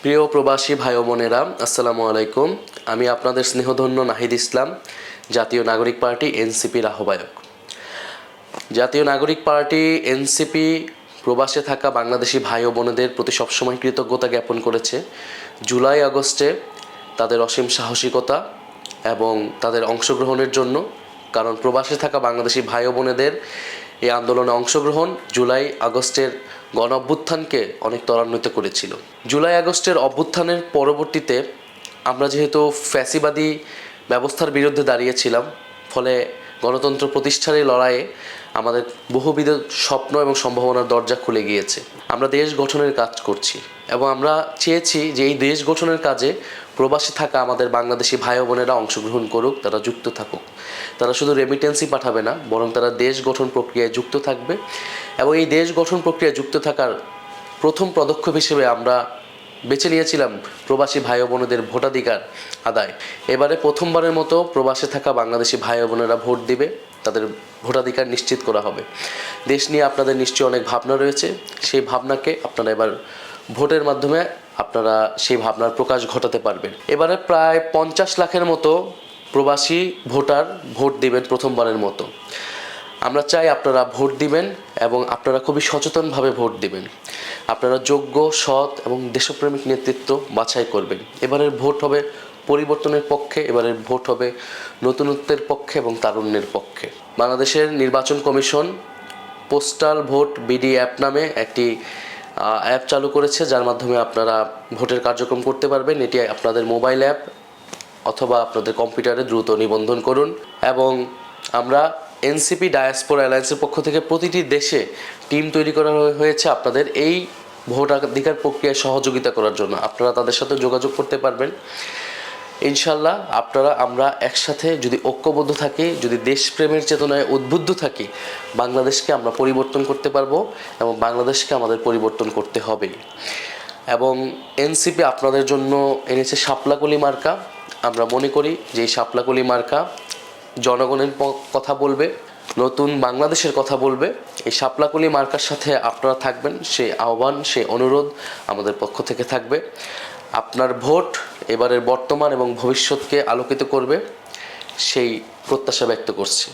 প্রিয় প্রবাসী ভাই ও বোনেরা, আসসালামু আলাইকুম। আমি আপনাদের স্নেহধন্য নাহিদ ইসলাম, জাতীয় নাগরিক পার্টি এনসিপির আহ্বায়ক। জাতীয় নাগরিক পার্টি এনসিপি প্রবাসে থাকা বাংলাদেশি ভাই ও বোনেদের প্রতি সবসময় কৃতজ্ঞতা জ্ঞাপন করেছে। জুলাই আগস্টে তাদের অসীম সাহসিকতা এবং তাদের অংশগ্রহণের জন্য, কারণ প্রবাসে থাকা বাংলাদেশি ভাই ও বোনেদের এই আন্দোলনে অংশগ্রহণ জুলাই আগস্টের গণ অভ্যুত্থানকে অনেক ত্বরান্বিত করেছিল। জুলাই আগস্টের অভ্যুত্থানের পরবর্তীতে আমরা যেহেতু ফ্যাসিবাদী ব্যবস্থার বিরুদ্ধে দাঁড়িয়েছিলাম, ফলে গণতন্ত্র প্রতিষ্ঠার এই লড়াইয়ে আমাদের বহুবিধ স্বপ্ন এবং সম্ভাবনার দরজা খুলে গিয়েছে। আমরা দেশ গঠনের কাজ করছি এবং আমরা চেয়েছি যে এই দেশ গঠনের কাজে প্রবাসে থাকা আমাদের বাংলাদেশি ভাই বোনেরা অংশগ্রহণ করুক, তারা যুক্ত থাকুক। তারা শুধু রেমিটেন্সই পাঠাবে না, বরং তারা দেশ গঠন প্রক্রিয়ায় যুক্ত থাকবে। এবং এই দেশ গঠন প্রক্রিয়ায় যুক্ত থাকার প্রথম পদক্ষেপ হিসেবে আমরা বেছে নিয়েছিলাম প্রবাসী ভাই বোনেদের ভোটাধিকার আদায়। এবারে প্রথমবারের মতো প্রবাসে থাকা বাংলাদেশি ভাই বোনেরা ভোট দিবে, তাদের ভোটাধিকার নিশ্চিত করা হবে। দেশ নিয়ে আপনাদের নিশ্চয়ই অনেক ভাবনা রয়েছে, সেই ভাবনাকে আপনারা এবার ভোটের মাধ্যমে আপনারা সেই ভাবনার প্রকাশ ঘটাতে পারবেন। এবারে প্রায় 50 লাখের মতো প্রবাসী ভোটার ভোট দিবেন প্রথমবারের মতো। আমরা চাই আপনারা ভোট দিবেন এবং আপনারা খুবই সচেতনভাবে ভোট দিবেন। আপনারা যোগ্য, সৎ এবং দেশপ্রেমিক নেতৃত্ব বাছাই করবেন। এবারের ভোট হবে পরিবর্তনের পক্ষে, এবারের ভোট হবে নতুনত্বের পক্ষে এবং তারুণ্যের পক্ষে। বাংলাদেশের নির্বাচন commission postal vote BD app নামে একটি অ্যাপ চালু করেছে, যার মাধ্যমে আপনারা ভোটের কার্যক্রম করতে পারবেন। এটি আপনাদের মোবাইল অ্যাপ অথবা আপনাদের কম্পিউটারে দ্রুত নিবন্ধন করুন। এবং আমরা এনসিপি ডায়াসপোরা অ্যালায়েন্সের পক্ষ থেকে প্রতিটি দেশে টিম তৈরি করা হয়েছে আপনাদের এই ভোটাধিকার প্রক্রিয়ায় সহযোগিতা করার জন্য। আপনারা তাদের সাথে যোগাযোগ করতে পারবেন। ইনশাল্লাহ আমরা একসাথে যদি ঐক্যবদ্ধ থাকি, যদি দেশপ্রেমের চেতনায় উদ্বুদ্ধ থাকি, বাংলাদেশকে আমরা পরিবর্তন করতে পারবো এবং বাংলাদেশকে আমাদের পরিবর্তন করতে হবে। এবং এনসিপি আপনাদের জন্য এনেছে শাপলাকলি মার্কা। আমরা মনে করি যে এই শাপলাকলি মার্কা জনগণের কথা বলবে, নতুন বাংলাদেশের কথা বলবে। এই শাপলাকলি মার্কার সাথে আপনারা থাকবেন, সেই আহ্বান, সেই অনুরোধ আমাদের পক্ষ থেকে থাকবে। আপনার ভোট এবারের বর্তমান এবং ভবিষ্যৎকে আলোকিত করবে, সেই প্রত্যাশা ব্যক্ত করছি।